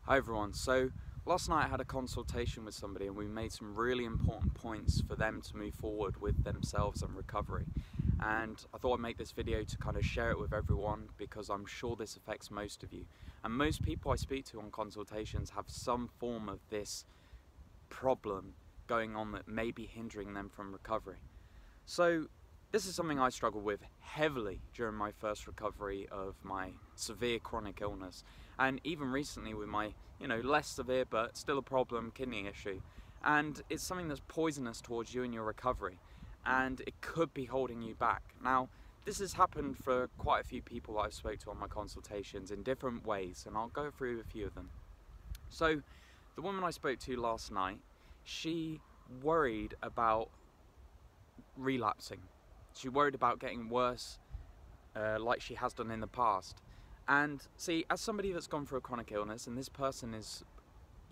Hi everyone. So last night I had a consultation with somebody and we made some really important points for them to move forward with themselves and recovery. And I thought I'd make this video to kind of share it with everyone because I'm sure this affects most of you. And most people I speak to on consultations have some form of this problem going on that may be hindering them from recovery. So this is something I struggled with heavily during my first recovery of my severe chronic illness, and even recently with my, less severe but still a problem kidney issue. And it's something that's poisonous towards you and your recovery, and it could be holding you back. Now, this has happened for quite a few people I've spoke to on my consultations in different ways, and I'll go through a few of them. So, the woman I spoke to last night, she worried about relapsing. She worried about getting worse like she has done in the past. And see, as somebody that's gone through a chronic illness, and this person is,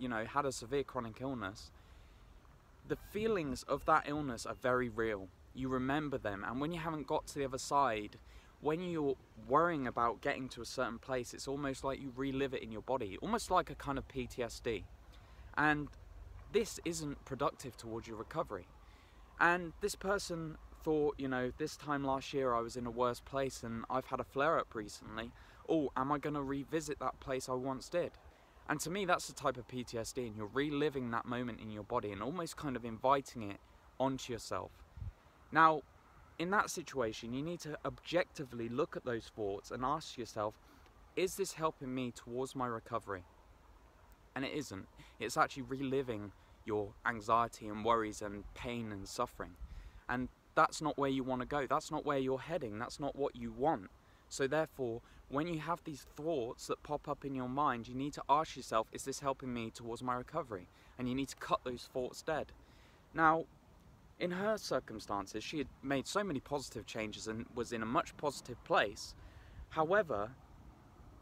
had a severe chronic illness, the feelings of that illness are very real. You remember them, and when you haven't got to the other side, when you're worrying about getting to a certain place, it's almost like you relive it in your body, almost like a kind of PTSD. And this isn't productive towards your recovery. And this person thought, this time last year I was in a worse place and I've had a flare-up recently. Oh, am I going to revisit that place I once did? And to me, that's the type of PTSD, and you're reliving that moment in your body and almost kind of inviting it onto yourself. Now, in that situation, you need to objectively look at those thoughts and ask yourself, is this helping me towards my recovery? And it isn't. It's actually reliving your anxiety and worries and pain and suffering. And that's not where you want to go. That's not where you're heading. That's not what you want. So therefore, when you have these thoughts that pop up in your mind, you need to ask yourself, is this helping me towards my recovery? And you need to cut those thoughts dead. Now, in her circumstances, she had made so many positive changes and was in a much positive place. However,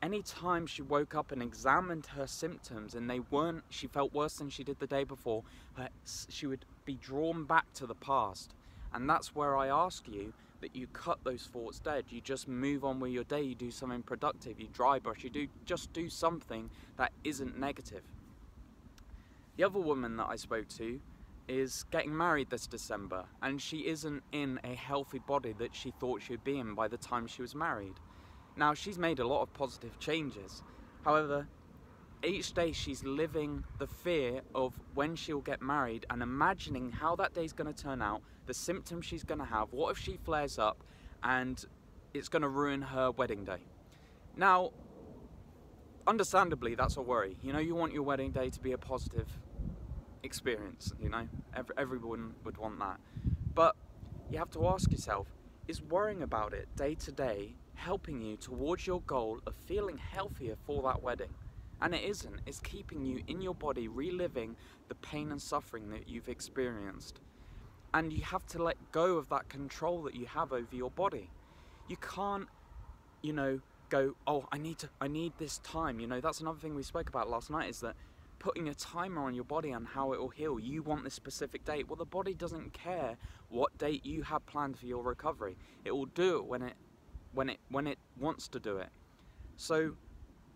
any time she woke up and examined her symptoms and she felt worse than she did the day before, she would be drawn back to the past. And that's where I ask you that you cut those thoughts dead. You just move on with your day. You do something productive. You dry brush. You just do something that isn't negative. The other woman that I spoke to is getting married this December, and she isn't in a healthy body that she thought she would be in by the time she was married. Now, she's made a lot of positive changes. However, each day she's living the fear of when she'll get married and imagining how that day's going to turn out, the symptoms she's going to have, what if she flares up and it's going to ruin her wedding day. Now, understandably, that's a worry. You want your wedding day to be a positive experience, everyone would want that. But you have to ask yourself, is worrying about it day to day helping you towards your goal of feeling healthier for that wedding? And it isn't. It's keeping you in your body, reliving the pain and suffering that you've experienced. And you have to let go of that control that you have over your body. You can't, go, oh, I need this time. That's another thing we spoke about last night, is that putting a timer on your body on how it will heal. You want this specific date. Well, the body doesn't care what date you have planned for your recovery. It will do it when it wants to do it. So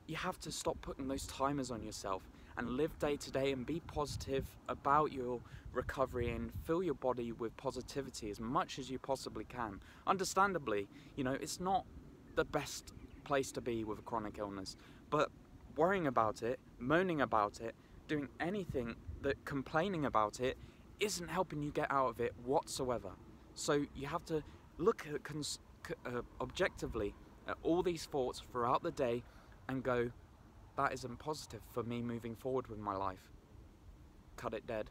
you have to stop putting those timers on yourself and live day to day and be positive about your recovery and fill your body with positivity as much as you possibly can. Understandably, it's not the best place to be with a chronic illness, but worrying about it, moaning about it, doing anything that complaining about it isn't helping you get out of it whatsoever. So you have to look at objectively at all these thoughts throughout the day and go, that isn't positive for me moving forward with my life. Cut it dead.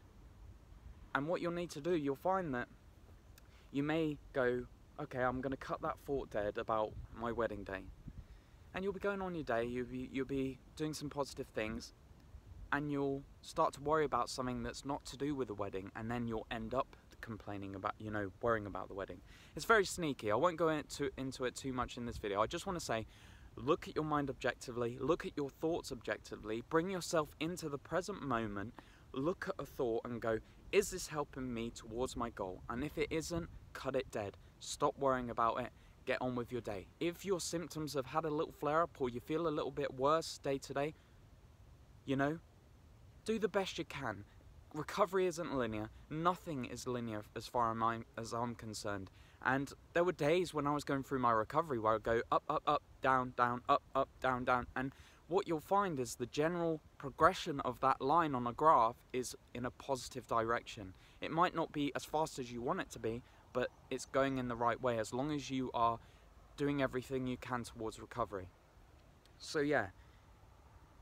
And what you'll need to do, you'll find that you may go, okay, I'm going to cut that thought dead about my wedding day. And you'll be going on your day, you'll be doing some positive things, and you'll start to worry about something that's not to do with the wedding, and then you'll end up complaining about, worrying about the wedding. It's very sneaky. I won't go into it too much in this video. I just want to say, look at your mind objectively, look at your thoughts objectively, bring yourself into the present moment, look at a thought and go, is this helping me towards my goal? And if it isn't, cut it dead. Stop worrying about it. Get on with your day. If your symptoms have had a little flare up or you feel a little bit worse day to day, you know? Do the best you can. Recovery isn't linear. Nothing is linear as far as I'm concerned. And there were days when I was going through my recovery where I'd go up, up, up, down, down, up, up, down, down. And what you'll find is the general progression of that line on a graph is in a positive direction. It might not be as fast as you want it to be, but it's going in the right way as long as you are doing everything you can towards recovery. So yeah,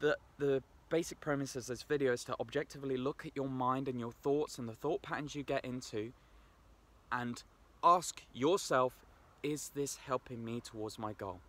the basic premise of this video is to objectively look at your mind and your thoughts and the thought patterns you get into and ask yourself, is this helping me towards my goal?